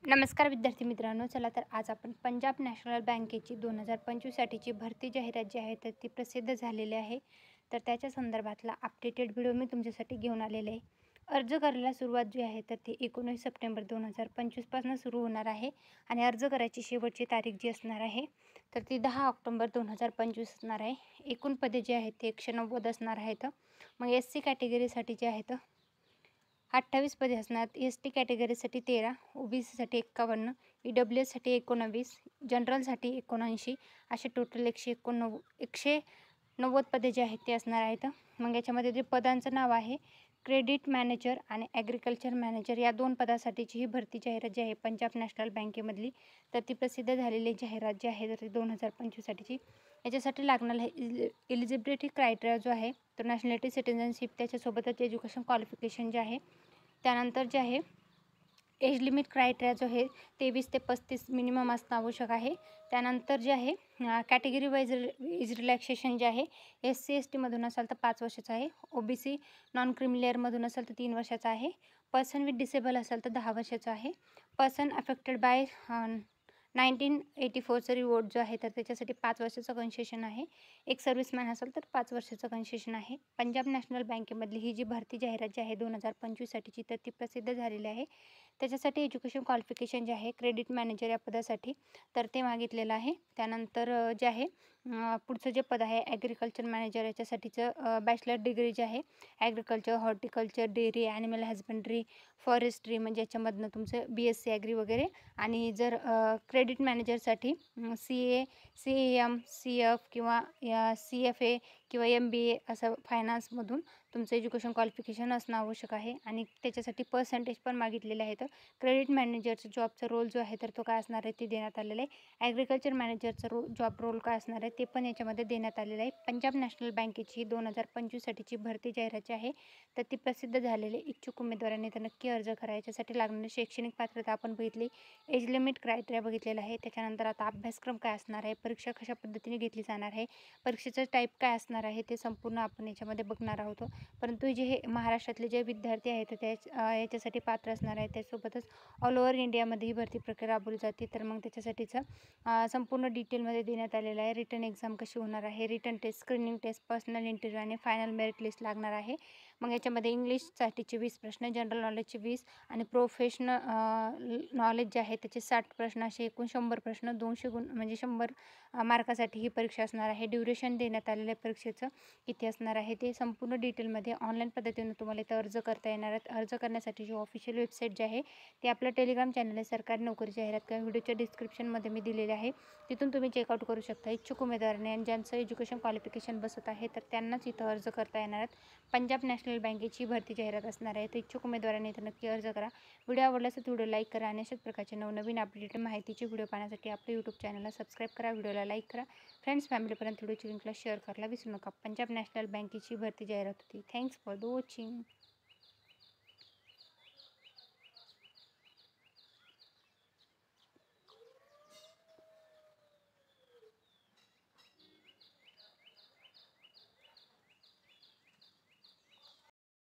नमस्कार विद्यार्थी मित्रांनो, चला तर आज आपण पंजाब नॅशनल बँकेची 2025 साठीची भरती जाहिरात जी आहे तर ती प्रसिद्ध झालेली आहे. तर त्याच्या संदर्भातला अपडेटेड व्हिडिओ मी तुमच्यासाठी घेऊन आलेले आहे. अर्ज करायला सुरुवात जी आहे तर ती 19 सप्टेंबर 2025 पासून सुरू होणार आहे आणि अर्ज करायची शेवटची तारीख जी असणार आहे तर ती 10 ऑक्टोबर 2025 असणार आहे. एकूण पदे जी आहेत ते 190 असणार आहेत. मग SC कॅटेगरीसाठी जे आहेत 28 पदे असणार. ST कॅटेगरीसाठी 13, OBCसाठी 51, EWSसाठी 19, जनरलसाठी 79, असे टोटल 190 पदे जे आहेत ते असणार आहेत. मग याच्यामध्ये जे पदांचं नाव आहे क्रेडिट मॅनेजर आणि ॲग्रिकल्चर मॅनेजर या 2 पदासाठीची ही भरती जाहिरात जी आहे पंजाब नॅशनल बँकेमधली तर ती प्रसिद्ध झालेली जाहिरात जी आहे तर ती 2025 साठीची. याच्यासाठी लागणारा एलिजिबिलिटी क्रायटेरिया जो आहे तो नॅशनॅलिटी, सिटिझनशिप, त्याच्यासोबतच एज्युकेशन क्वालिफिकेशन जे आहे, त्यानंतर जे आहे एज लिमिट क्रायटेरिया जो आहे 23 ते 35 मिनिमम असणं आवश्यक आहे. त्यानंतर जे आहे कॅटेगरी वाईज एज रिलॅक्सेशन जे आहे SC STमधून असाल तर 5 वर्षाचं आहे, OBC नॉन क्रिमिलेअरमधून असाल तर 3 वर्षाचं आहे, पर्सन विथ डिसेबल असाल तर 10 वर्षाचं आहे, पर्सन अफेक्टेड बाय 1984चा रिवोट जो आहे तर त्याच्यासाठी 5 वर्षाचं कन्सेशन आहे. एक सर्व्हिसमॅन असेल तर 5 वर्षाचं कन्सेशन आहे. पंजाब नॅशनल बँकेमधली ही जी भरती जाहिरात जी आहे 2025 साठीची तर ती प्रसिद्ध झालेली आहे. त्याच्यासाठी एज्युकेशन क्वालिफिकेशन जे आहे क्रेडिट मॅनेजर या पदासाठी तर ते मागितलेलं आहे. त्यानंतर जे आहे पुढचं जे पद आहे ॲग्रिकल्चर मॅनेजर याच्यासाठीचं बॅचलर डिग्री जे आहे agriculture, horticulture, dairy, animal husbandry, forestry म्हणजे याच्यामधनं तुमचं BSc ॲग्री वगैरे. आणि जर क्रेडिट मॅनेजरसाठी CA, CAM, CF किंवा CFA किंवा MBA असं फायनान्समधून तुमचं एज्युकेशन क्वालिफिकेशन असणं आवश्यक आहे. आणि त्याच्यासाठी पर्सेंटेज पण मागितलेले आहेत. क्रेडिट मॅनेजरचा जॉबचा रोल जो आहे तर तो काय असणार आहे ते देण्यात आलेला आहे. ॲग्रिकल्चर मॅनेजरचा जॉब रोल काय असणार आहे ते पण याच्यामध्ये देण्यात आलेलं आहे. पंजाब नॅशनल बँकेची 2025 साठीची भरती जाहिरात जी आहे तर ती प्रसिद्ध झालेली. इच्छुक उमेदवारांनी तर नक्की अर्ज करा. याच्यासाठी लागणारी शैक्षणिक पात्रता आपण बघितली, एज लिमिट क्रायटेरिया बघितलेला आहे. त्याच्यानंतर आता अभ्यासक्रम काय असणार आहे, परीक्षा कशा पद्धतीने घेतली जाणार आहे, परीक्षेचं टाईप काय असणार आहे ते संपूर्ण आपण याच्यामध्ये बघणार आहोत. परंतु जे हे महाराष्ट्रातले जे विद्यार्थी आहेत ते याच्यासाठी पात्र असणार आहे. त्यासोबतच ऑल ओव्हर इंडियामध्ये ही भरती प्रक्रिया राबवली जाते. तर मग त्याच्यासाठीचं संपूर्ण डिटेलमध्ये देण्यात आलेलं आहे. रिटन एक्झाम कशी होणार आहे, written test, screening test, personal interview आणि फायनल मेरिट लिस्ट लागणार आहे. मग याच्यामध्ये इंग्लिशसाठीचे 20 प्रश्न, जनरल नॉलेजचे 20 आणि प्रोफेशनल नॉलेज जे आहे त्याचे 60 प्रश्न, असे एकूण 100 प्रश्न, 200 गुण म्हणजे 100 मार्कासाठी ही परीक्षा असणार आहे. ड्युरेशन देण्यात आलेलं आहे परीक्षेचं किती असणार आहे ते संपूर्ण डिटेलमध्ये ऑनलाईन पद्धतीने तुम्हाला इथं अर्ज करता येणार आहेत. अर्ज करण्यासाठी जी ऑफिशियल वेबसाईट जी आहे ती आपलं टेलिग्राम चॅनल आहे सरकारी नोकरी जाहिरात किंवा व्हिडिओच्या डिस्क्रिप्शनमध्ये मी दिलेले आहे. तिथून तुम्ही चेकआउट करू शकता. इच्छुक उमेदवारांनी आणि ज्यांचं एज्युकेशन क्वालिफिकेशन बसत आहे तर त्यांनाच इथं अर्ज करता येणार आहेत. पंजाब नॅशनल बँकेची भरती जाहिरात असणार आहे. तर इच्छुक उमेदवारांनी इथं नक्की अर्ज करा. व्हिडिओ आवडल्यास व्हिडिओ लाईक करा आणि अशाच प्रकारचे नवनवीन अपडेटेड माहितीचे व्हिडिओ पाहण्यासाठी आपल्या यूट्यूब चॅनलला सबस्क्राईब करा, व्हिडिओला लाईक करा, फ्रेंड्स फॅमिलीपर्यंत व्हिडिओची लिंकला शेअर करायला विसरू नका. पंजाब नॅशनल बँकेची भरती जाहिरात होती. Thanks for the watching.